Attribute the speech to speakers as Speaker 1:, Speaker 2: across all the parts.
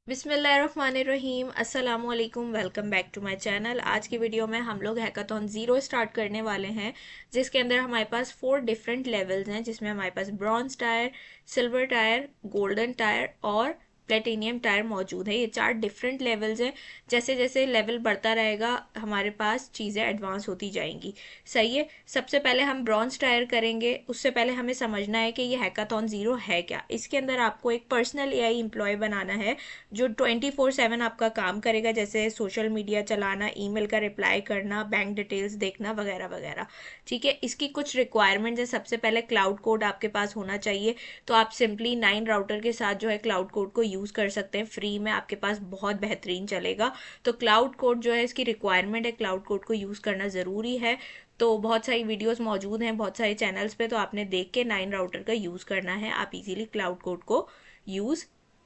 Speaker 1: बिस्मिल्लाहिर्रहमानिर्रहीम अस्सलाम वालेकुम। Welcome back to my channel. आज की वीडियो में हम लोग हैकाथॉन ज़ीरो स्टार्ट करने वाले हैं, जिसके अंदर हमारे पास 4 डिफरेंट लेवल्स हैं, जिसमें हमारे पास bronze tier, silver tier, golden tier और प्लेटिनियम टायर मौजूद है। ये 4 डिफरेंट लेवल्स हैं। जैसे जैसे लेवल बढ़ता रहेगा हमारे पास चीज़ें एडवांस होती जाएंगी। सही है। सबसे पहले हम ब्रॉन्ज टायर करेंगे। उससे पहले हमें समझना है कि ये हैकाथॉन ज़ीरो है क्या। इसके अंदर आपको एक पर्सनल एआई एम्प्लॉय बनाना है जो 24/7 आपका काम करेगा, जैसे सोशल मीडिया चलाना, ईमेल का रिप्लाई करना, बैंक डिटेल्स देखना वगैरह वगैरह। ठीक है। इसकी कुछ रिक्वायरमेंट्स है। सबसे पहले क्लाउड कोड आपके पास होना चाहिए। तो आप सिंपली 9 राउटर के साथ जो है क्लाउड कोड को यूज़ कर सकते हैं, फ्री में आपके पास बहुत बेहतरीन चलेगा। तो क्लाउड कोड जो है इसकी रिक्वायरमेंट है, क्लाउड कोड को यूज़ करना ज़रूरी है। तो बहुत सारी वीडियोस मौजूद हैं बहुत सारे चैनल्स पे, तो आपने देख के 9 राउटर का यूज़ करना है। आप इजीली क्लाउड कोड को यूज़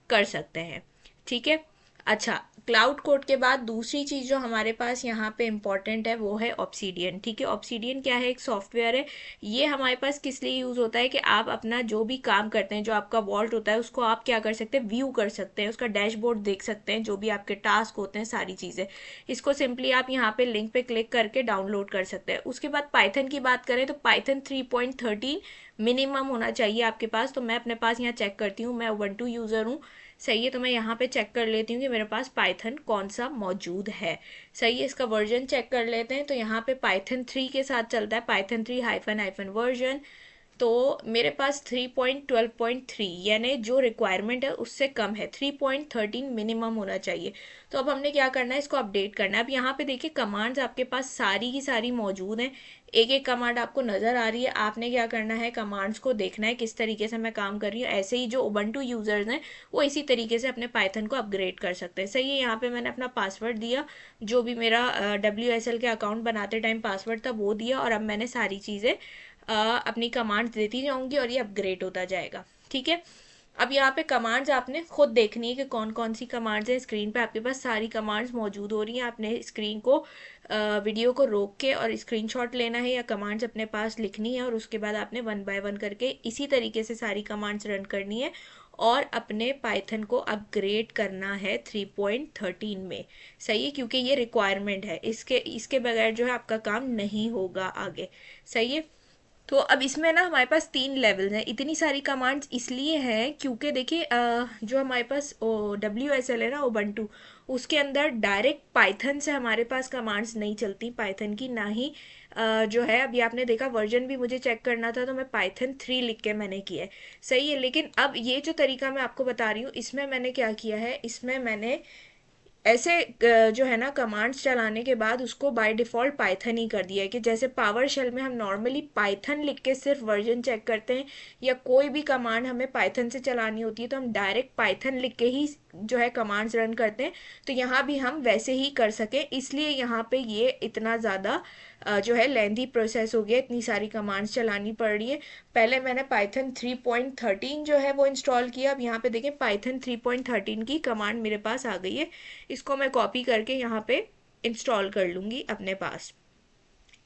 Speaker 1: कर सकते हैं। ठीक है। अच्छा, क्लाउड कोड के बाद दूसरी चीज़ जो हमारे पास यहाँ पे इम्पॉर्टेंट है वो है ऑब्सीडियन। ठीक है। ऑब्सीडियन क्या है? एक सॉफ्टवेयर है। ये हमारे पास किस लिए यूज़ होता है कि आप अपना जो भी काम करते हैं, जो आपका वॉल्ट होता है, उसको आप क्या कर सकते हैं, व्यू कर सकते हैं, उसका डैशबोर्ड देख सकते हैं, जो भी आपके टास्क होते हैं, सारी चीज़ें। इसको सिंपली आप यहाँ पे लिंक पे क्लिक करके डाउनलोड कर सकते हैं। उसके बाद पाइथन की बात करें तो पाइथन 3.13 मिनिमम होना चाहिए आपके पास। तो मैं अपने पास यहाँ चेक करती हूँ, मैं उबंटू यूज़र हूँ। सही है। तो मैं यहाँ पे चेक कर लेती हूँ कि मेरे पास पाइथन कौन सा मौजूद है। सही है। इसका वर्जन चेक कर लेते हैं। तो यहाँ पे पाइथन 3 के साथ चलता है, पाइथन 3 हाइफन हाइफन वर्जन। तो मेरे पास 3.12.3 यानी जो रिक्वायरमेंट है उससे कम है, 3.13 मिनिमम होना चाहिए। तो अब हमने क्या करना है, इसको अपडेट करना है। अब यहाँ पे देखिए कमांड्स आपके पास सारी की सारी मौजूद हैं। एक एक कमांड आपको नज़र आ रही है। आपने क्या करना है, कमांड्स को देखना है किस तरीके से मैं काम कर रही हूँ। ऐसे ही जो उबंटू यूज़र्स हैं वो इसी तरीके से अपने पाइथन को अपग्रेड कर सकते हैं। सही है। यहाँ पे मैंने अपना पासवर्ड दिया, जो भी मेरा WSL के अकाउंट बनाते टाइम पासवर्ड था वो दिया, और अब मैंने सारी चीज़ें अपनी कमांड्स देती जाऊंगी और ये अपग्रेड होता जाएगा। ठीक है। अब यहाँ पे कमांड्स आपने खुद देखनी है कि कौन कौन सी कमांड्स हैं। स्क्रीन पे आपके पास सारी कमांड्स मौजूद हो रही हैं। आपने स्क्रीन को वीडियो को रोक के और स्क्रीनशॉट लेना है या कमांड्स अपने पास लिखनी है, और उसके बाद आपने 1 बाय 1 करके इसी तरीके से सारी कमांड्स रन करनी है और अपने पाइथन को अपग्रेड करना है 3.13 में। सही है। क्योंकि ये रिक्वायरमेंट है, इसके इसके बगैर जो है आपका काम नहीं होगा आगे। सही है। तो अब इसमें ना हमारे पास 3 लेवल्स हैं। इतनी सारी कमांड्स इसलिए हैं क्योंकि देखिए जो हमारे पास WSL है ना, उबंटू, उसके अंदर डायरेक्ट पाइथन से हमारे पास कमांड्स नहीं चलती पाइथन की, ना ही जो है अभी आपने देखा वर्जन भी मुझे चेक करना था तो मैं पाइथन 3 लिख के मैंने किया है। सही है। लेकिन अब ये जो तरीका मैं आपको बता रही हूँ, इसमें मैंने क्या किया है, इसमें मैंने ऐसे जो है ना कमांड्स चलाने के बाद उसको बाय डिफ़ॉल्ट पाइथन ही कर दिया है। कि जैसे पावर शेल में हम नॉर्मली पाइथन लिख के सिर्फ वर्जन चेक करते हैं, या कोई भी कमांड हमें पाइथन से चलानी होती है तो हम डायरेक्ट पाइथन लिख के ही जो है कमांड्स रन करते हैं। तो यहाँ भी हम वैसे ही कर सकें, इसलिए यहाँ पे ये इतना ज़्यादा जो है लेंथी प्रोसेस हो गया, इतनी सारी कमांड्स चलानी पड़ रही है। पहले मैंने पाइथन 3.13 जो है वो इंस्टॉल किया। अब यहाँ पे देखें पाइथन 3.13 की कमांड मेरे पास आ गई है। इसको मैं कॉपी करके यहाँ पे इंस्टॉल कर लूँगी अपने पास।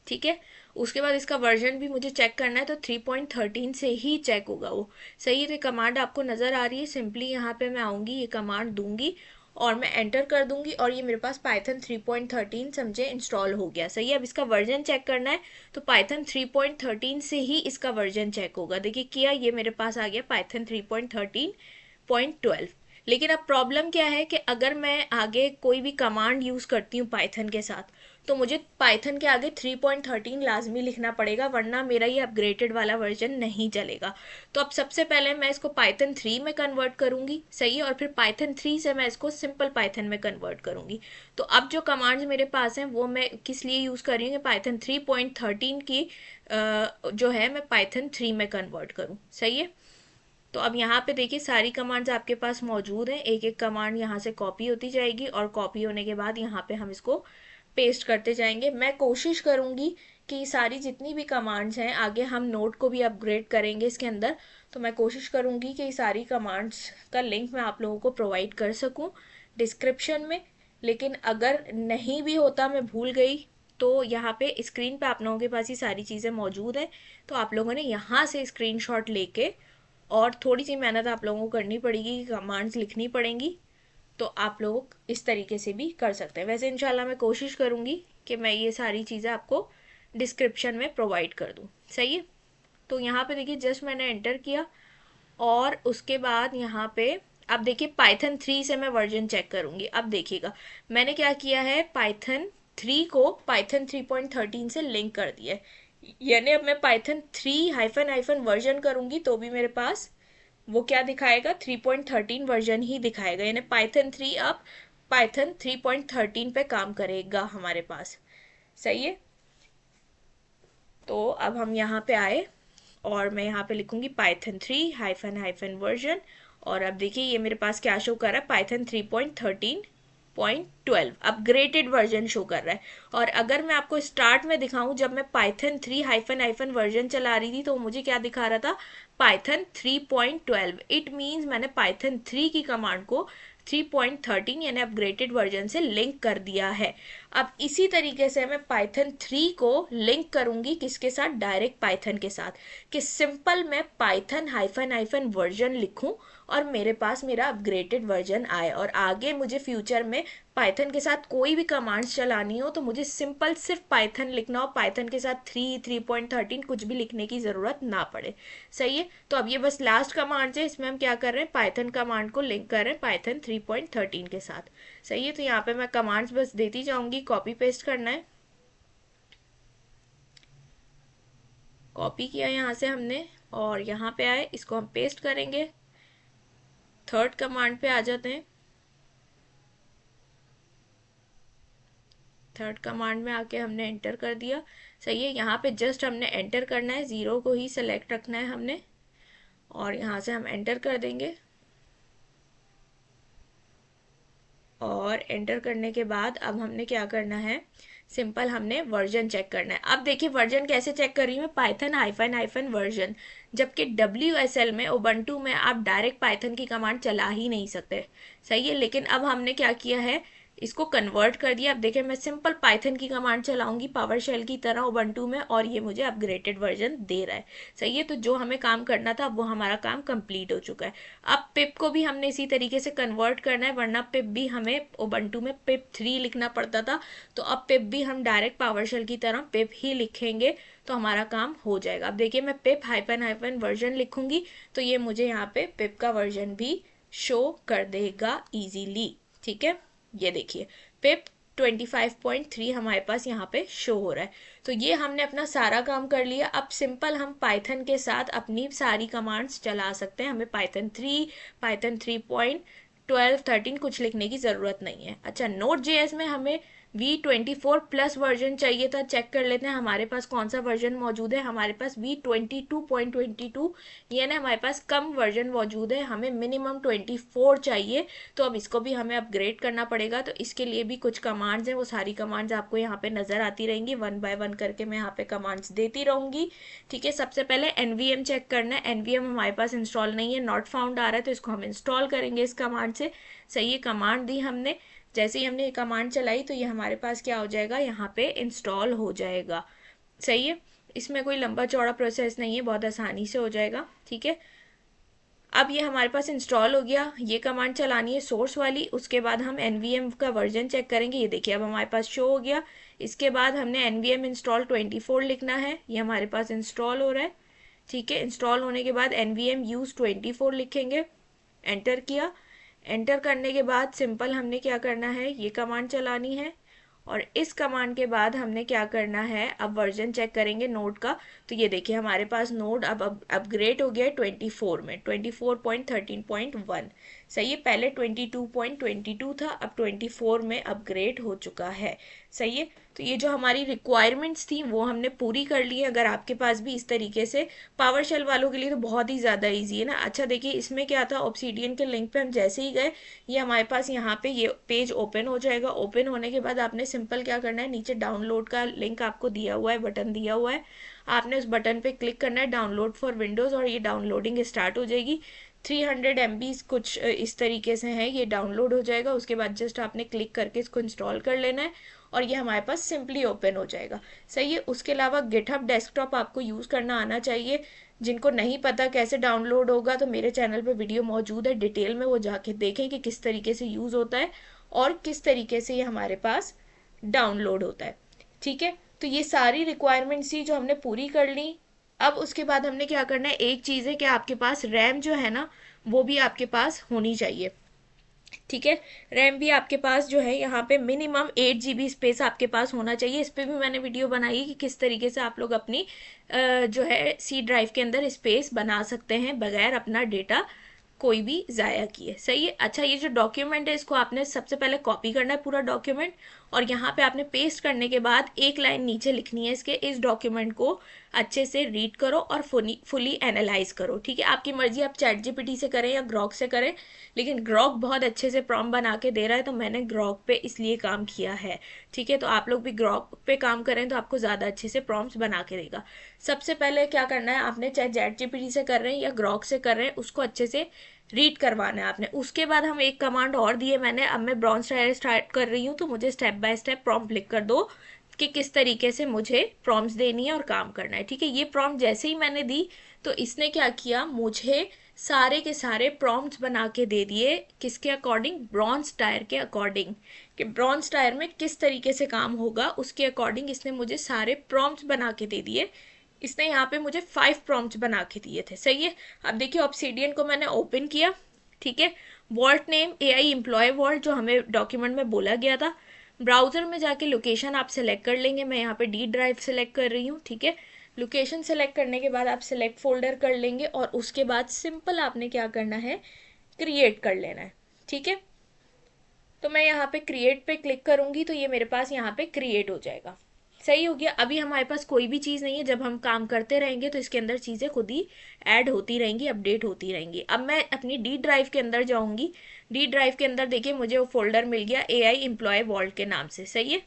Speaker 1: ठीक है। उसके बाद इसका वर्जन भी मुझे चेक करना है, तो 3.13 से ही चेक होगा वो। सही है। तो कमांड आपको नज़र आ रही है। सिंपली यहाँ पे मैं आऊँगी, ये कमांड दूंगी और मैं एंटर कर दूंगी, और ये मेरे पास पाइथन 3.13 समझे इंस्टॉल हो गया। सही है। अब इसका वर्जन चेक करना है, तो पाइथन 3.13 से ही इसका वर्जन चेक होगा। देखिए किया, ये मेरे पास आ गया पाइथन 3.13.12। लेकिन अब प्रॉब्लम क्या है कि अगर मैं आगे कोई भी कमांड यूज़ करती हूँ पाइथन के साथ, तो मुझे पाइथन के आगे 3.13 लाजमी लिखना पड़ेगा, वरना मेरा ये अपग्रेडेड वाला वर्जन नहीं चलेगा। तो अब सबसे पहले मैं इसको पाइथन 3 में कन्वर्ट करूँगी। सही है। और फिर पाइथन 3 से मैं इसको सिंपल पाइथन में कन्वर्ट करूँगी। तो अब जो कमांड्स मेरे पास हैं वो मैं किस लिए यूज़ कर रही हूँ कि पाइथन 3.13 की जो है मैं पाइथन 3 में कन्वर्ट करूँ। सही है। तो अब यहाँ पे देखिए सारी कमांड्स आपके पास मौजूद हैं। एक एक कमांड यहाँ से कॉपी होती जाएगी, और कॉपी होने के बाद यहाँ पे हम इसको पेस्ट करते जाएंगे। मैं कोशिश करूँगी कि सारी जितनी भी कमांड्स हैं, आगे हम नोट को भी अपग्रेड करेंगे इसके अंदर, तो मैं कोशिश करूँगी कि सारी कमांड्स का लिंक मैं आप लोगों को प्रोवाइड कर सकूँ डिस्क्रिप्शन में। लेकिन अगर नहीं भी होता, मैं भूल गई, तो यहाँ पे स्क्रीन पे आप लोगों के पास ही सारी चीज़ें मौजूद हैं। तो आप लोगों ने यहाँ से स्क्रीनशॉट लेके, और थोड़ी सी मेहनत आप लोगों को करनी पड़ेगी, कमांड्स लिखनी पड़ेंगी, तो आप लोग इस तरीके से भी कर सकते हैं। वैसे इंशाल्लाह मैं कोशिश करूँगी कि मैं ये सारी चीज़ें आपको डिस्क्रिप्शन में प्रोवाइड कर दूँ। सही है, तो यहाँ पे देखिए जस्ट मैंने एंटर किया और उसके बाद यहाँ पे अब देखिए पाइथन 3 से मैं वर्जन चेक करूँगी। अब देखिएगा मैंने क्या किया है, पाइथन 3 को पाइथन 3.13 से लिंक कर दिया है। यानी अब मैं पाइथन 3 हाइफन हाइफन वर्जन करूँगी तो भी मेरे पास वो क्या दिखाएगा, 3.13 वर्जन ही दिखाएगा। यानी पाइथन 3 अब पाइथन 3.13 पे काम करेगा हमारे पास। सही है, तो अब हम यहाँ पे आए और मैं यहाँ पे लिखूंगी पाइथन 3 हाइफन हाइफन वर्जन। और अब देखिए ये मेरे पास क्या शो कर रहा है, पाइथन 3.13.12 अपग्रेडेड वर्जन शो कर रहा है। और अगर मैं आपको स्टार्ट में दिखाऊं, जब मैं पाइथन 3 हाइफन हाइफन वर्जन चला रही थी तो मुझे क्या दिखा रहा था, पाइथन 3.12। इट मीन्स मैंने पाइथन 3 की कमांड को 3.13 यानी अपग्रेडेड वर्जन से लिंक कर दिया है। अब इसी तरीके से मैं पाइथन 3 को लिंक करूंगी किसके साथ, डायरेक्ट पाइथन के साथ, कि सिंपल मैं पाइथन हाइफन हाइफन वर्जन लिखूं और मेरे पास मेरा अपग्रेडेड वर्जन आए। और आगे मुझे फ्यूचर में पाइथन के साथ कोई भी कमांड्स चलानी हो तो मुझे सिंपल सिर्फ पाइथन लिखना हो, पाइथन के साथ 3.13 कुछ भी लिखने की ज़रूरत ना पड़े। सही है, तो अब ये बस लास्ट कमांड है, इसमें हम क्या कर रहे हैं, पाइथन कमांड को लिंक कर रहे हैं पाइथन 3.13 के साथ। सही है, तो यहाँ पे मैं कमांड्स बस देती जाऊंगी, कॉपी पेस्ट करना है। कॉपी किया यहाँ से हमने और यहाँ पे आए, इसको हम पेस्ट करेंगे। थर्ड कमांड पे आ जाते हैं। थर्ड कमांड में आके हमने एंटर कर दिया। सही है, यहाँ पे जस्ट हमने एंटर करना है, ज़ीरो को ही सेलेक्ट रखना है हमने और यहाँ से हम एंटर कर देंगे। और एंटर करने के बाद अब हमने क्या करना है, सिंपल हमने वर्जन चेक करना है। अब देखिए वर्जन कैसे चेक कर रही हूँ मैं, पाइथन हाइफन हाइफन वर्जन, जबकि WSL में उबंटू में आप डायरेक्ट पाइथन की कमांड चला ही नहीं सकते। सही है, लेकिन अब हमने क्या किया है, इसको कन्वर्ट कर दिया। अब देखिए मैं सिंपल पाइथन की कमांड चलाऊंगी पावर शेल की तरह उबंटू में और ये मुझे अपग्रेडेड वर्जन दे रहा है। सही है, तो जो हमें काम करना था वो हमारा काम कंप्लीट हो चुका है। अब पिप को भी हमने इसी तरीके से कन्वर्ट करना है, वरना पिप भी हमें उबंटू में पिप 3 लिखना पड़ता था, तो अब पिप भी हम डायरेक्ट पावर शेल की तरह पिप ही लिखेंगे तो हमारा काम हो जाएगा। अब देखिए मैं पिप हाइफन हाइफन वर्जन लिखूंगी तो ये मुझे यहाँ पे पिप का वर्जन भी शो कर देगा इजीली। ठीक है, ये देखिए पिप 25.3 हमारे पास यहाँ पे शो हो रहा है। तो ये हमने अपना सारा काम कर लिया। अब सिंपल हम पाइथन के साथ अपनी सारी कमांड्स चला सकते हैं। हमें पाइथन 3, पाइथन 3.12, 13 कुछ लिखने की ज़रूरत नहीं है। अच्छा, Node.js में हमें V24 प्लस वर्जन चाहिए था, चेक कर लेते हैं हमारे पास कौन सा वर्जन मौजूद है। हमारे पास V22.22 यानी हमारे पास कम वर्जन मौजूद है, हमें मिनिमम 24 चाहिए। तो अब इसको भी हमें अपग्रेड करना पड़ेगा। तो इसके लिए भी कुछ कमांड्स हैं, वो सारी कमांड्स आपको यहाँ पे नज़र आती रहेंगी, वन बाय वन करके मैं यहाँ पे कमांड्स देती रहूँगी। ठीक है, सबसे पहले NVM चेक करना है। NVM हमारे पास इंस्टॉल नहीं है, नॉट फाउंड आ रहा है, तो इसको हम इंस्टॉल करेंगे इस कमांड से। सही है, कमांड दी हमने, जैसे ही हमने ये कमांड चलाई तो ये हमारे पास क्या हो जाएगा, यहाँ पे इंस्टॉल हो जाएगा। सही है, इसमें कोई लंबा चौड़ा प्रोसेस नहीं है, बहुत आसानी से हो जाएगा। ठीक है, अब ये हमारे पास इंस्टॉल हो गया। ये कमांड चलानी है सोर्स वाली, उसके बाद हम NVM का वर्जन चेक करेंगे। ये देखिए अब हमारे पास शो हो गया। इसके बाद हमने NVM इंस्टॉल 24 लिखना है, ये हमारे पास इंस्टॉल हो रहा है। ठीक है, इंस्टॉल होने के बाद NVM use 24 लिखेंगे, एंटर किया। एंटर करने के बाद सिंपल हमने क्या करना है, ये कमांड चलानी है और इस कमांड के बाद हमने क्या करना है, अब वर्जन चेक करेंगे नोड का। तो ये देखिए हमारे पास नोड अब अपग्रेड हो गया है 24 में, 24.13.1। सही है, पहले 22.22 था, अब 24 में अपग्रेड हो चुका है। सही है, तो ये जो हमारी रिक्वायरमेंट्स थी वो हमने पूरी कर ली है। अगर आपके पास भी इस तरीके से, पावर शेल वालों के लिए तो बहुत ही ज़्यादा ईजी है ना। अच्छा देखिए इसमें क्या था, ऑब्सीडियन के लिंक पे हम जैसे ही गए, ये हमारे पास यहाँ पे ये पेज ओपन हो जाएगा। ओपन होने के बाद आपने सिंपल क्या करना है, नीचे डाउनलोड का लिंक आपको दिया हुआ है, बटन दिया हुआ है, आपने उस बटन पे क्लिक करना है, डाउनलोड फॉर विंडोज़, और ये डाउनलोडिंग स्टार्ट हो जाएगी। 300 MB कुछ इस तरीके से है, ये डाउनलोड हो जाएगा। उसके बाद जस्ट आपने क्लिक करके इसको इंस्टॉल कर लेना है और ये हमारे पास सिंपली ओपन हो जाएगा। सही है, उसके अलावा गिटहब डेस्कटॉप आपको यूज़ करना आना चाहिए। जिनको नहीं पता कैसे डाउनलोड होगा तो मेरे चैनल पे वीडियो मौजूद है, डिटेल में वो जाके देखें कि किस तरीके से यूज़ होता है और किस तरीके से ये हमारे पास डाउनलोड होता है। ठीक है, तो ये सारी रिक्वायरमेंट्स थी जो हमने पूरी कर ली। अब उसके बाद हमने क्या करना है, एक चीज़ है कि आपके पास रैम जो है ना वो भी आपके पास होनी चाहिए। ठीक है, रैम भी आपके पास जो है यहाँ पे मिनिमम 8 GB स्पेस आपके पास होना चाहिए। इस पर भी मैंने वीडियो बनाई है कि किस तरीके से आप लोग अपनी जो है सी ड्राइव के अंदर स्पेस बना सकते हैं बगैर अपना डेटा कोई भी ज़ाया किए। सही है। अच्छा, ये जो डॉक्यूमेंट है इसको आपने सबसे पहले कॉपी करना है पूरा डॉक्यूमेंट, और यहाँ पे आपने पेस्ट करने के बाद एक लाइन नीचे लिखनी है इसके, इस डॉक्यूमेंट को अच्छे से रीड करो और फुली एनालाइज करो। ठीक है, आपकी मर्जी, आप चैट जीपीटी से करें या ग्रॉक से करें, लेकिन ग्रॉक बहुत अच्छे से प्रॉम्प्ट बना के दे रहा है तो मैंने ग्रॉक पे इसलिए काम किया है। ठीक है, तो आप लोग भी ग्रॉक पे काम करें तो आपको ज़्यादा अच्छे से प्रॉम्प्ट्स बना के देगा। सबसे पहले क्या करना है, आपने चाहे चैट जीपीटी से कर रहे हैं या ग्रॉक से कर रहे हैं, उसको अच्छे से रीड करवाना है आपने। उसके बाद हम एक कमांड और दिए मैंने, अब मैं ब्रॉन्ज टायर स्टार्ट कर रही हूँ तो मुझे स्टेप बाय स्टेप प्रॉम्प्ट लिख कर दो कि किस तरीके से मुझे प्रॉम्प्ट्स देनी है और काम करना है। ठीक है, ये प्रॉम्प्ट जैसे ही मैंने दी तो इसने क्या किया, मुझे सारे के सारे प्रॉम्प्ट्स बना के दे दिए। किसके अकॉर्डिंग, ब्रॉन्ज टायर के अकॉर्डिंग, कि ब्रॉन्ज टायर में किस तरीके से काम होगा उसके अकॉर्डिंग इसने मुझे सारे प्रॉम्प्ट्स बना के दे दिए। इसने यहाँ पे मुझे 5 प्रॉम्प्ट्स बना के दिए थे। सही है, अब देखिए ऑब्सीडियन को मैंने ओपन किया। ठीक है, vault name AI employ vault जो हमें डॉक्यूमेंट में बोला गया था। ब्राउजर में जाके लोकेशन आप सेलेक्ट कर लेंगे, मैं यहाँ पे डी ड्राइव सेलेक्ट कर रही हूँ। ठीक है, लोकेशन सेलेक्ट करने के बाद आप सेलेक्ट फोल्डर कर लेंगे और उसके बाद सिंपल आपने क्या करना है, क्रिएट कर लेना है। ठीक है, तो मैं यहाँ पे क्रिएट पे क्लिक करूंगी तो ये मेरे पास यहाँ पे क्रिएट हो जाएगा। सही हो गया। अभी हमारे पास कोई भी चीज़ नहीं है, जब हम काम करते रहेंगे तो इसके अंदर चीज़ें खुद ही ऐड होती रहेंगी, अपडेट होती रहेंगी। अब मैं अपनी डी ड्राइव के अंदर जाऊंगी। डी ड्राइव के अंदर देखिए मुझे वो फोल्डर मिल गया एआई एम्प्लॉय वॉल्ट के नाम से। सही है,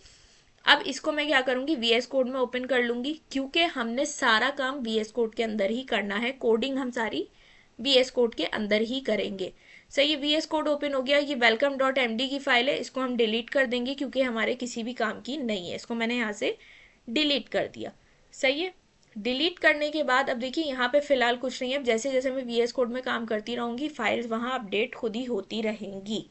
Speaker 1: अब इसको मैं क्या करूंगी, वीएस कोड में ओपन कर लूंगी, क्योंकि हमने सारा काम वीएस कोड के अंदर ही करना है। कोडिंग हम सारी वीएस कोड के अंदर ही करेंगे। सही है, वीएस कोड ओपन हो गया। ये welcome.md की फाइल है, इसको हम डिलीट कर देंगे क्योंकि हमारे किसी भी काम की नहीं है। इसको मैंने यहाँ से डिलीट कर दिया। सही है, डिलीट करने के बाद अब देखिए यहाँ पे फिलहाल कुछ नहीं है। अब जैसे जैसे मैं वीएस कोड में काम करती रहूंगी फाइल्स वहाँ अपडेट खुद ही होती रहेंगी।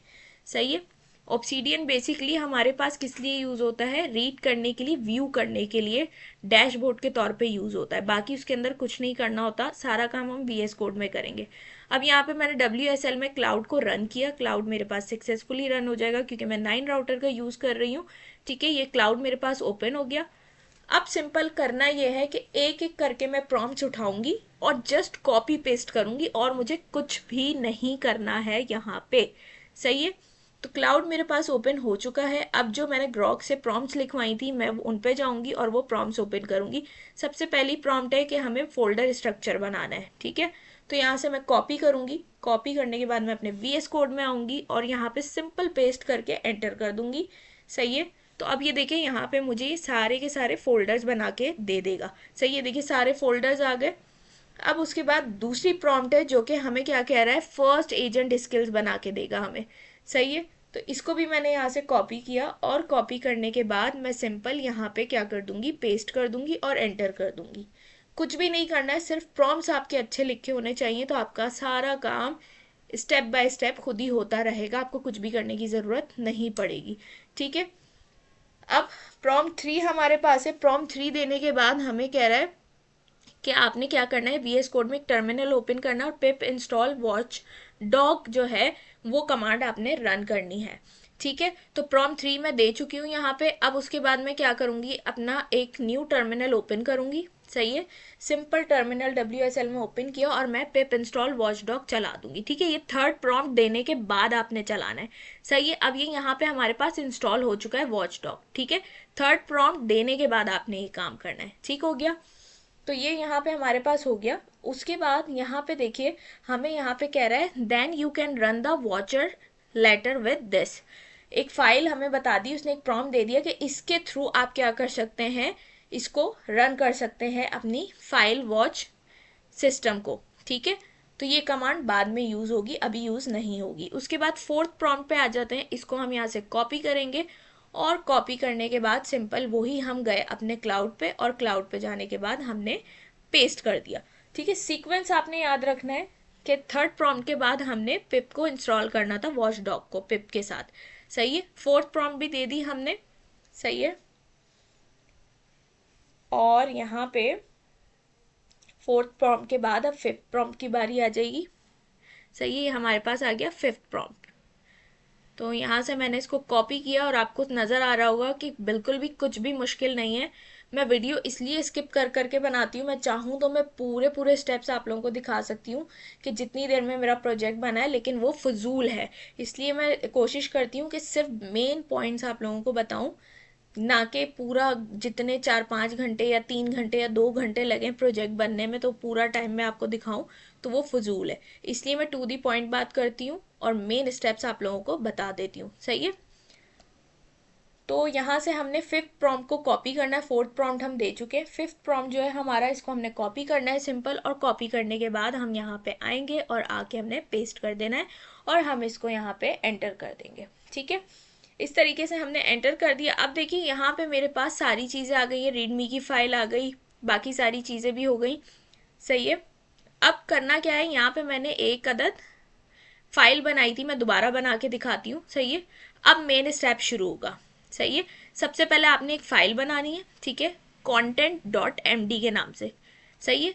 Speaker 1: सही है, ऑब्सीडियन बेसिकली हमारे पास किस लिए यूज़ होता है, रीड करने के लिए, व्यू करने के लिए, डैशबोर्ड के तौर पे यूज़ होता है। बाकी उसके अंदर कुछ नहीं करना होता, सारा काम हम वीएस कोड में करेंगे। अब यहाँ पे मैंने WSL में क्लाउड को रन किया, क्लाउड मेरे पास सक्सेसफुली रन हो जाएगा क्योंकि मैं 9 राउटर का यूज़ कर रही हूँ। ठीक है, ये क्लाउड मेरे पास ओपन हो गया। अब सिंपल करना ये है कि एक एक करके मैं प्रॉम्प्ट्स उठाऊंगी और जस्ट कॉपी पेस्ट करूंगी और मुझे कुछ भी नहीं करना है यहाँ पे। सही है, तो क्लाउड मेरे पास ओपन हो चुका है। अब जो मैंने ग्रॉक से प्रॉम्प्ट्स लिखवाई थी मैं उन पे जाऊंगी और वो प्रॉम्प्ट्स ओपन करूंगी। सबसे पहली प्रॉम्प्ट है कि हमें फोल्डर स्ट्रक्चर बनाना है। ठीक है, तो यहाँ से मैं कॉपी करूंगी, कॉपी करने के बाद मैं अपने वीएस कोड में आऊंगी और यहाँ पे सिंपल पेस्ट करके एंटर कर दूंगी। सही है, तो अब ये देखिए यहाँ पे मुझे सारे के सारे फोल्डर्स बना के दे देगा। सही है, देखिए सारे फोल्डर्स आ गए। अब उसके बाद दूसरी प्रॉम्प्ट है जो कि हमें क्या कह रहा है, फर्स्ट एजेंट स्किल्स बना के देगा हमें। सही है, तो इसको भी मैंने यहाँ से कॉपी किया और कॉपी करने के बाद मैं सिंपल यहाँ पे क्या कर दूंगी, पेस्ट कर दूंगी और एंटर कर दूंगी। कुछ भी नहीं करना है, सिर्फ प्रॉम्प्ट्स आपके अच्छे लिखे होने चाहिए तो आपका सारा काम स्टेप बाय स्टेप खुद ही होता रहेगा, आपको कुछ भी करने की ज़रूरत नहीं पड़ेगी। ठीक है, अब प्रॉम्प्ट 3 हमारे पास है। प्रॉम्प्ट 3 देने के बाद हमें कह रहा है कि आपने क्या करना है, वीएस कोड में एक टर्मिनल ओपन करना और पिप इंस्टॉल वॉच डॉग जो है वो कमांड आपने रन करनी है। ठीक है, तो प्रॉम्प्ट 3 मैं दे चुकी हूँ यहाँ पे। अब उसके बाद मैं क्या करूँगी, अपना एक न्यू टर्मिनल ओपन करूँगी। सही है, सिंपल टर्मिनल WSL में ओपन किया और मैं पिप इंस्टॉल वॉचडॉग चला दूंगी। ठीक है, ये थर्ड प्रॉम्प्ट देने के बाद आपने चलाना है। सही है, अब ये यहाँ पे हमारे पास इंस्टॉल हो चुका है वॉचडॉग। ठीक है, थर्ड प्रॉम्प्ट देने के बाद आपने ये काम करना है। ठीक हो गया, तो ये यहाँ पे हमारे पास हो गया। उसके बाद यहाँ पे देखिए हमें यहाँ पे कह रहा है then you can run the watcher letter with this. एक फाइल हमें बता दी उसने, एक प्रॉम्प्ट दे दिया कि इसके थ्रू आप क्या कर सकते हैं, इसको रन कर सकते हैं अपनी फाइल वॉच सिस्टम को। ठीक है, तो ये कमांड बाद में यूज़ होगी, अभी यूज़ नहीं होगी। उसके बाद फोर्थ प्रॉम्प्ट पे आ जाते हैं। इसको हम यहाँ से कॉपी करेंगे और कॉपी करने के बाद सिंपल वही हम गए अपने क्लाउड पे और क्लाउड पे जाने के बाद हमने पेस्ट कर दिया। ठीक है, सीक्वेंस आपने याद रखना है कि थर्ड प्रॉम्प्ट के बाद हमने पिप को इंस्टॉल करना था, वॉच डॉग को पिप के साथ। सही है, फोर्थ प्रॉम्प्ट भी दे दी हमने। सही है, और यहाँ पे फोर्थ प्रॉम्प्ट के बाद अब फिफ्थ प्रॉम्प्ट की बारी आ जाएगी। सही है, हमारे पास आ गया फिफ्थ प्रॉम्प्ट। तो यहाँ से मैंने इसको कॉपी किया और आपको नज़र आ रहा होगा कि बिल्कुल भी कुछ भी मुश्किल नहीं है। मैं वीडियो इसलिए स्किप कर करके बनाती हूँ, मैं चाहूँ तो मैं पूरे पूरे स्टेप्स आप लोगों को दिखा सकती हूँ कि जितनी देर में मेरा प्रोजेक्ट बना है, लेकिन वो फजूल है। इसलिए मैं कोशिश करती हूँ कि सिर्फ मेन पॉइंट्स आप लोगों को बताऊँ, ना कि पूरा जितने 4-5 घंटे या 3 घंटे या 2 घंटे लगे प्रोजेक्ट बनने में तो पूरा टाइम में आपको दिखाऊं, तो वो फजूल है। इसलिए मैं टू दी पॉइंट बात करती हूँ और मेन स्टेप्स आप लोगों को बता देती हूँ। सही है, तो यहाँ से हमने फिफ्थ प्रॉम्प्ट को कॉपी करना है। फोर्थ प्रॉम्प्ट हम दे चुके हैं, फिफ्थ प्रॉम्प्ट जो है हमारा, इसको हमने कॉपी करना है सिंपल, और कॉपी करने के बाद हम यहाँ पे आएंगे और आके हमने पेस्ट कर देना है और हम इसको यहाँ पे एंटर कर देंगे। ठीक है, इस तरीके से हमने एंटर कर दिया। अब देखिए यहाँ पे मेरे पास सारी चीज़ें आ गई है, रीडमी की फाइल आ गई, बाकी सारी चीज़ें भी हो गई। सही है, अब करना क्या है, यहाँ पे मैंने एक अदद फाइल बनाई थी, मैं दोबारा बना के दिखाती हूँ। सही है, अब मेन स्टेप शुरू होगा। सही है, सबसे पहले आपने एक फाइल बनानी है। ठीक है, content.md के नाम से। सही है,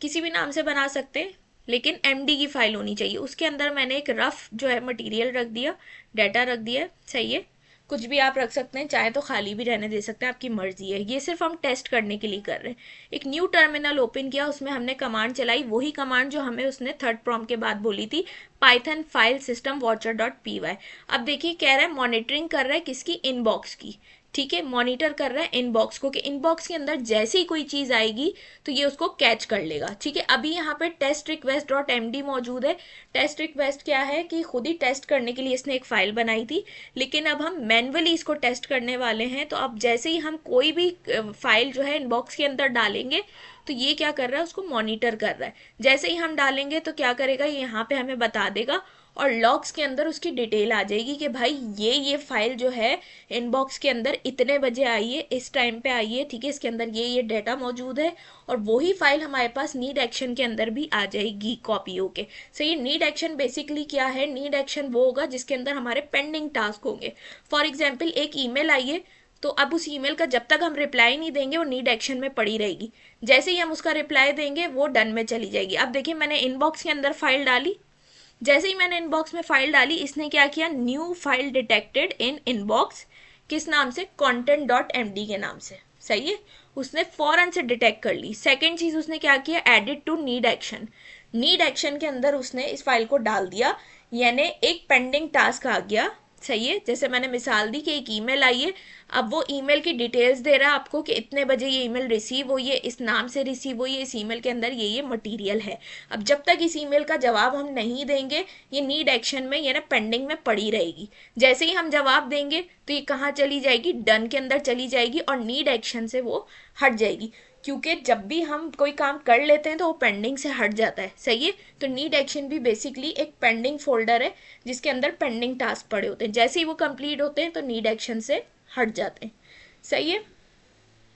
Speaker 1: किसी भी नाम से बना सकते हैं, लेकिन md की फाइल होनी चाहिए। उसके अंदर मैंने एक रफ जो है मटेरियल रख दिया, डाटा रख दिया। सही है, कुछ भी आप रख सकते हैं, चाहे तो खाली भी रहने दे सकते हैं, आपकी मर्जी है। ये सिर्फ हम टेस्ट करने के लिए कर रहे हैं। एक न्यू टर्मिनल ओपन किया, उसमें हमने कमांड चलाई, वही कमांड जो हमें उसने थर्ड प्रॉम्प्ट के बाद बोली थी, Python file system watcher dot py। अब देखिए कह रहा है मॉनिटरिंग कर रहा है किसकी, इनबॉक्स की। ठीक है, मॉनिटर कर रहा है इनबॉक्स को, कि इनबॉक्स के अंदर जैसे ही कोई चीज़ आएगी तो ये उसको कैच कर लेगा। ठीक है, अभी यहाँ पे टेस्ट रिक्वेस्ट डॉट md मौजूद है। टेस्ट रिक्वेस्ट क्या है कि खुद ही टेस्ट करने के लिए इसने एक फाइल बनाई थी, लेकिन अब हम मैन्युअली इसको टेस्ट करने वाले हैं। तो अब जैसे ही हम कोई भी फाइल जो है इनबॉक्स के अंदर डालेंगे तो ये क्या कर रहा है, उसको मॉनिटर कर रहा है। जैसे ही हम डालेंगे तो क्या करेगा, ये यहाँ पे हमें बता देगा और लॉग्स के अंदर उसकी डिटेल आ जाएगी कि भाई ये फाइल जो है इनबॉक्स के अंदर इतने बजे आई है, इस टाइम पे आई है। ठीक है, इसके अंदर ये डाटा मौजूद है, और वही फाइल हमारे पास नीड एक्शन के अंदर भी आ जाएगी कॉपी होके। सो ये नीड एक्शन बेसिकली क्या है, नीड एक्शन वो होगा जिसके अंदर हमारे पेंडिंग टास्क होंगे। फॉर एग्जाम्पल एक ईमेल आई है, तो अब उस ईमेल का जब तक हम रिप्लाई नहीं देंगे वो नीड एक्शन में पड़ी रहेगी। जैसे ही हम उसका रिप्लाई देंगे वो डन में चली जाएगी। अब देखिए मैंने इनबॉक्स के अंदर फाइल डाली, जैसे ही मैंने इनबॉक्स में फाइल डाली, इसने क्या किया, new file detected in inbox, किस नाम से, content.md के नाम से। सही है, उसने फौरन से डिटेक्ट कर ली। सेकेंड चीज उसने क्या किया, added to need action. Need action के अंदर उसने इस फाइल को डाल दिया, यानी एक पेंडिंग टास्क आ गया। सही है, जैसे मैंने मिसाल दी कि एक ईमेल आई है, अब वो ईमेल की डिटेल्स दे रहा है आपको कि इतने बजे ये ईमेल रिसीव हुई है, इस नाम से रिसीव हुई है, इस ईमेल के अंदर ये मटेरियल है। अब जब तक इस ईमेल का जवाब हम नहीं देंगे, ये नीड एक्शन में यानी पेंडिंग में पड़ी रहेगी। जैसे ही हम जवाब देंगे तो ये कहाँ चली जाएगी, डन के अंदर चली जाएगी और नीड एक्शन से वो हट जाएगी। क्योंकि जब भी हम कोई काम कर लेते हैं तो वो पेंडिंग से हट जाता है। सही है, तो नीड एक्शन भी बेसिकली एक पेंडिंग फोल्डर है जिसके अंदर पेंडिंग टास्क पड़े होते हैं। जैसे ही वो कंप्लीट होते हैं तो नीड एक्शन से हट जाते हैं। सही है,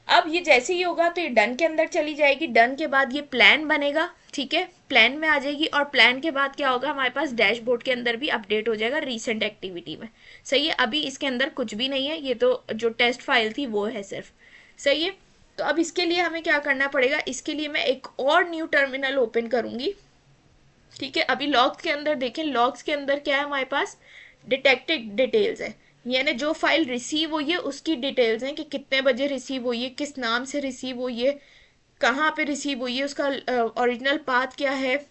Speaker 1: अब ये जैसे ही होगा तो ये डन के अंदर चली जाएगी। डन के बाद ये प्लान बनेगा। ठीक है, प्लान में आ जाएगी, और प्लान के बाद क्या होगा, हमारे पास डैशबोर्ड के अंदर भी अपडेट हो जाएगा रीसेंट एक्टिविटी में। सही है, अभी इसके अंदर कुछ भी नहीं है, ये तो जो टेस्ट फाइल थी वो है सिर्फ। सही है, तो अब इसके लिए हमें क्या करना पड़ेगा, इसके लिए मैं एक और न्यू टर्मिनल ओपन करूंगी। ठीक है, अभी लॉग्स के अंदर देखें, लॉग्स के अंदर क्या है हमारे पास, डिटेक्टेड डिटेल्स है, यानी जो फाइल रिसीव हुई है उसकी डिटेल्स हैं कि कितने बजे रिसीव हुई है, किस नाम से रिसीव हुई है, कहाँ पे रिसीव हुई है, उसका ओरिजिनल पाथ क्या है,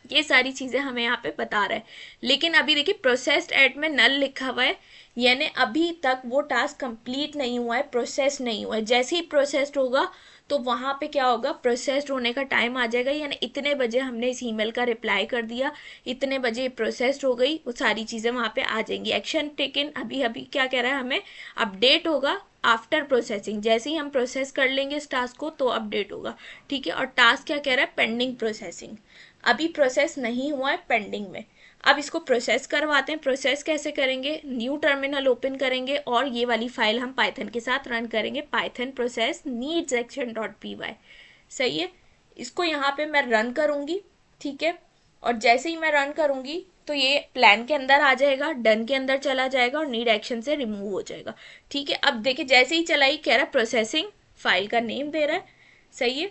Speaker 1: ये सारी चीज़ें हमें यहाँ पे बता रहा है। लेकिन अभी देखिए प्रोसेस्ड एट में नल लिखा हुआ है, यानी अभी तक वो टास्क कंप्लीट नहीं हुआ है, प्रोसेस नहीं हुआ है। जैसे ही प्रोसेस्ड होगा तो वहाँ पे क्या होगा, प्रोसेस्ड होने का टाइम आ जाएगा, यानी इतने बजे हमने इस ईमेल का रिप्लाई कर दिया, इतने बजे प्रोसेस्ड हो गई, वो सारी चीज़ें वहाँ पे आ जाएंगी। एक्शन टेकन अभी अभी क्या कह रहा है, हमें अपडेट होगा आफ्टर प्रोसेसिंग। जैसे ही हम प्रोसेस कर लेंगे इस टास्क को तो अपडेट होगा। ठीक है, और टास्क क्या कह रहा है, पेंडिंग प्रोसेसिंग, अभी प्रोसेस नहीं हुआ है, पेंडिंग में। अब इसको प्रोसेस करवाते हैं। प्रोसेस कैसे करेंगे, न्यू टर्मिनल ओपन करेंगे और ये वाली फाइल हम पाइथन के साथ रन करेंगे, Python process needs action dot py। सही है, इसको यहाँ पे मैं रन करूंगी, ठीक है, और जैसे ही मैं रन करूंगी तो ये प्लान के अंदर आ जाएगा, डन के अंदर चला जाएगा और नीड एक्शन से रिमूव हो जाएगा। ठीक है, अब देखिए जैसे ही चलाई कह रहा है प्रोसेसिंग, फाइल का नेम दे रहा है, सही है,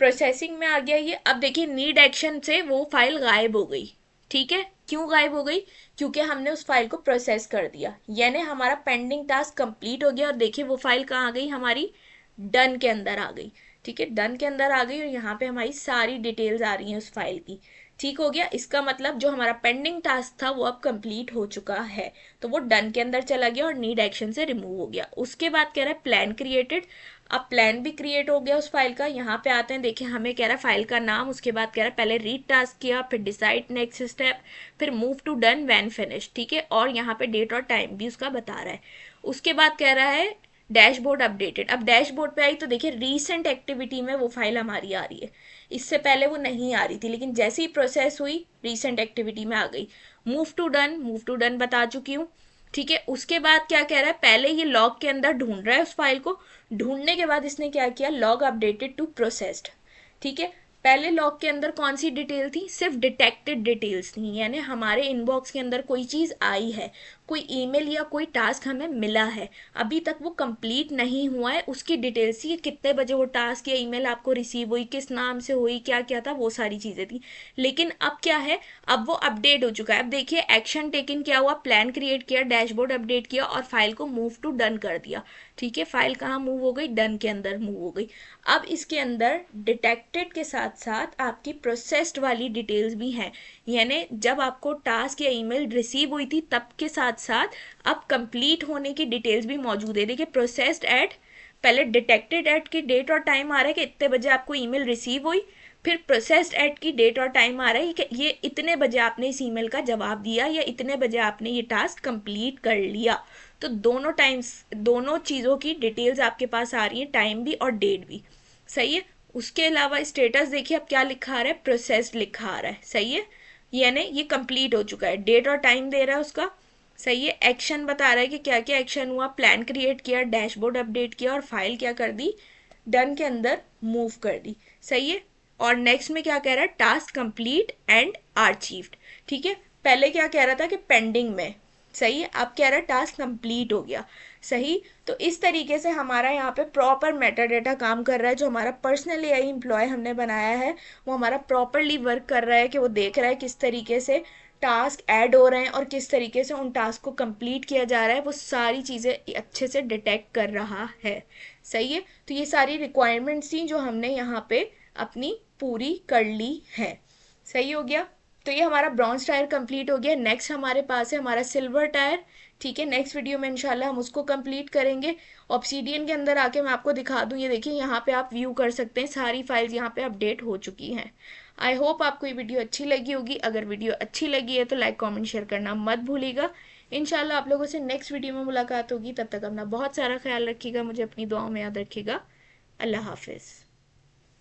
Speaker 1: प्रोसेसिंग में आ गया ये। अब देखिए नीड एक्शन से वो फाइल गायब हो गई। ठीक है, क्यों गायब हो गई? क्योंकि हमने उस फाइल को प्रोसेस कर दिया, यानी हमारा पेंडिंग टास्क कंप्लीट हो गया। और देखिए वो फाइल कहाँ आ गई, हमारी डन के अंदर आ गई। ठीक है, डन के अंदर आ गई और यहाँ पे हमारी सारी डिटेल्स आ रही हैं उस फाइल की। ठीक हो गया, इसका मतलब जो हमारा पेंडिंग टास्क था वो अब कंप्लीट हो चुका है, तो वो डन के अंदर चला गया और नीड एक्शन से रिमूव हो गया। उसके बाद कह रहा है प्लान क्रिएटेड। अब प्लान भी क्रिएट हो गया उस फाइल का। यहाँ पे आते हैं, देखिए हमें कह रहा है फाइल का नाम, उसके बाद कह रहा है पहले रीड टास्क किया, फिर डिसाइड नेक्स्ट स्टेप, फिर move to done when finish. ठीक है, और यहाँ पे डेट और टाइम भी उसका बता रहा है। उसके बाद कह रहा है डैशबोर्ड अपडेटेड। अब डैशबोर्ड पे आई तो देखिए रीसेंट एक्टिविटी में वो फाइल हमारी आ रही है, इससे पहले वो नहीं आ रही थी, लेकिन जैसे ही प्रोसेस हुई रीसेंट एक्टिविटी में आ गई। Move to done, move to done बता चुकी हूँ। ठीक है, उसके बाद क्या कह रहा है, पहले ये लॉग के अंदर ढूंढ रहा है उस फाइल को, ढूंढने के बाद इसने क्या किया, लॉग अपडेटेड टू प्रोसेस्ड। ठीक है, पहले लॉग के अंदर कौन सी डिटेल थी, सिर्फ डिटेक्टेड डिटेल्स थी, यानी हमारे इनबॉक्स के अंदर कोई चीज़ आई है, कोई ईमेल या कोई टास्क हमें मिला है, अभी तक वो कंप्लीट नहीं हुआ है, उसकी डिटेल्स थी, कितने बजे वो टास्क या ईमेल आपको रिसीव हुई, किस नाम से हुई, क्या क्या था, वो सारी चीज़ें थी। लेकिन अब क्या है, अब वो अपडेट हो चुका है। अब देखिए एक्शन टेकन क्या हुआ, प्लान क्रिएट किया, डैशबोर्ड अपडेट किया और फाइल को मूव टू डन कर दिया। ठीक है, फाइल कहाँ मूव हो गई, डन के अंदर मूव हो गई। अब इसके अंदर डिटेक्टेड के साथ साथ आपकी प्रोसेस्ड वाली डिटेल्स भी हैं, यानी जब आपको टास्क या ईमेल रिसीव हुई थी तब के साथ साथ अब कंप्लीट होने की डिटेल्स भी मौजूद है। देखिए प्रोसेस्ड एट, पहले डिटेक्टेड एट की डेट और टाइम आ रहा है कि इतने बजे आपको ईमेल रिसीव हुई, फिर प्रोसेस्ड एट की डेट और टाइम आ रहा है कि ये इतने बजे आपने इस ईमेल का जवाब दिया या इतने बजे आपने ये टास्क कंप्लीट कर लिया। तो दोनों टाइम्स, दोनों चीज़ों की डिटेल्स आपके पास आ रही है, टाइम भी और डेट भी। सही है, उसके अलावा स्टेटस देखिए अब क्या लिखा आ रहा है, प्रोसेस्ड लिखा आ रहा है। सही है, यानी ये कंप्लीट हो चुका है, डेट और टाइम दे रहा है उसका। सही है, एक्शन बता रहा है कि क्या क्या एक्शन हुआ, प्लान क्रिएट किया, डैशबोर्ड अपडेट किया और फाइल क्या कर दी, डन के अंदर मूव कर दी। सही है, और नेक्स्ट में क्या कह रहा है, टास्क कंप्लीट एंड आर्चीव्ड। ठीक है, पहले क्या कह रहा था कि पेंडिंग में, सही है, अब कह रहा है टास्क कंप्लीट हो गया। सही, तो इस तरीके से हमारा यहाँ पे प्रॉपर मेटा डेटा काम कर रहा है। जो हमारा पर्सनल एआई एम्प्लॉय हमने बनाया है वो हमारा प्रॉपरली वर्क कर रहा है, कि वो देख रहा है किस तरीके से टास्क ऐड हो रहे हैं और किस तरीके से उन टास्क को कंप्लीट किया जा रहा है, वो सारी चीज़ें अच्छे से डिटेक्ट कर रहा है। सही है, तो ये सारी रिक्वायरमेंट्स थी जो हमने यहाँ पे अपनी पूरी कर ली है। सही हो गया, तो ये हमारा ब्रॉन्ज टायर कंप्लीट हो गया। नेक्स्ट हमारे पास है हमारा सिल्वर टायर। ठीक है, नेक्स्ट वीडियो में इंशाल्लाह हम उसको कंप्लीट करेंगे। ऑब्सीडियन के अंदर आके मैं आपको दिखा दूँ, ये देखिए यहाँ पे आप व्यू कर सकते हैं, सारी फाइल्स यहाँ पे अपडेट हो चुकी हैं। आई होप आपको ये वीडियो अच्छी लगी होगी। अगर वीडियो अच्छी लगी है तो लाइक कमेंट शेयर करना मत भूलिएगा। इंशाल्लाह आप लोगों से नेक्स्ट वीडियो में मुलाकात होगी, तब तक अपना बहुत सारा ख्याल रखिएगा, मुझे अपनी दुआओं में याद रखिएगा। अल्लाह हाफिज़।